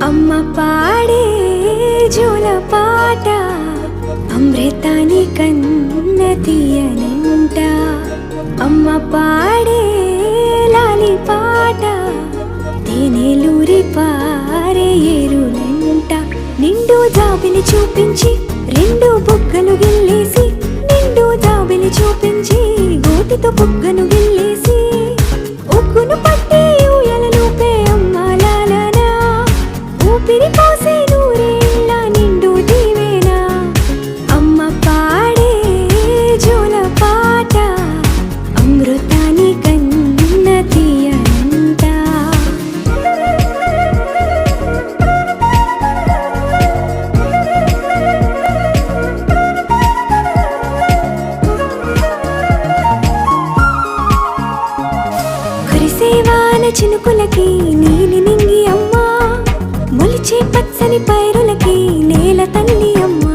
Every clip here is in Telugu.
అమ్మ పాడే జోల పాట అమృతాని కన్న తీయనంట. అమ్మ పాడే లాలి పాట తేనెలూరి పారే ఏరులంట. నిండు జాబిలి చూపించి రెండు బుగ్గలు గిల్లేసి, నిండు జాబిలి చూపించి గోటితో బుగ్గను గిల్లేసి, ఉగ్గును పట్టి ఊయలలోపే అమ్మ లాలనా, ఊపిరి పోసే నూరేళ్ళ నిండు దీవేనా. అమ్మ పాడే జోల పాట అమృతాని కన్న తీయనంట. కురిసేవాన చినుకులకి నీలి నింగి అమ్మ, మొలిచే పచ్చని పైరులకి నేల తల్లి అమ్మ.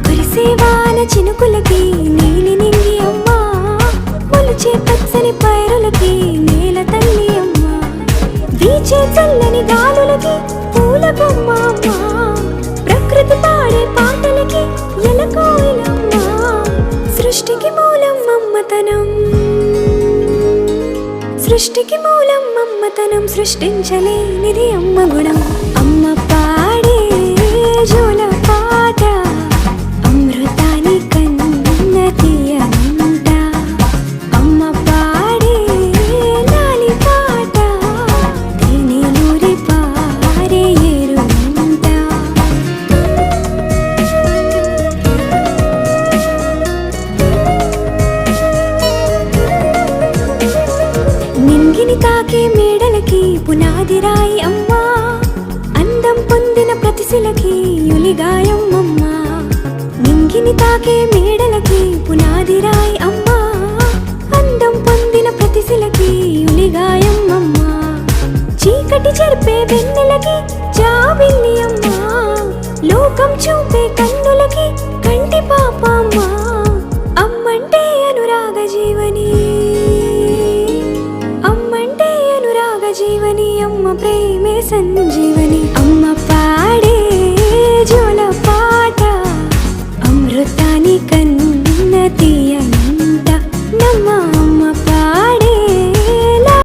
కురిసేవాన చినుకులకి నీలి నింగి అమ్మ, మొలిచే పచ్చని పైరులకి నేల తల్లి అమ్మ. వీచే చల్లని గాలులకి పూల బొమ్మ అమ్మ, ప్రకృతి పాడే పాటలకి ఎలకోయిలమ్మ. సృష్టికి మూలం అమ్మతనం, సృష్టికి మూలం అమ్మతనం, సృష్టించలేనిది అమ్మ గుణం. అమ్మ పాడే జోల పాట అమృతాని కన్న తీయనంట. అమ్మ పాడే లాలి పాట తేనెలూరి పారే ఏరులంట. నింగిని తాకే మేడలకి పునాది రాయి అమ్మ, అందం పొందిన ప్రతిశిలకి యులిగాయం అమ్మ. నింగిని తాకే మేడలకి పునాది రాయి అమ్మ, అందం పొందిన ప్రతిశిలకి యులిగాయం అమ్మ. చీకటి చెరిపే వెన్నెలకి జాబిల్లి అమ్మ, లోకం చూపే కన్నులకి కంటి పాప అమ్మ. అమ్మంటే అనురాగ జీవని, అమ్మంటే అనురాగ జీవని, అమ్మ ప్రేమే సంజీవని. అమ్మ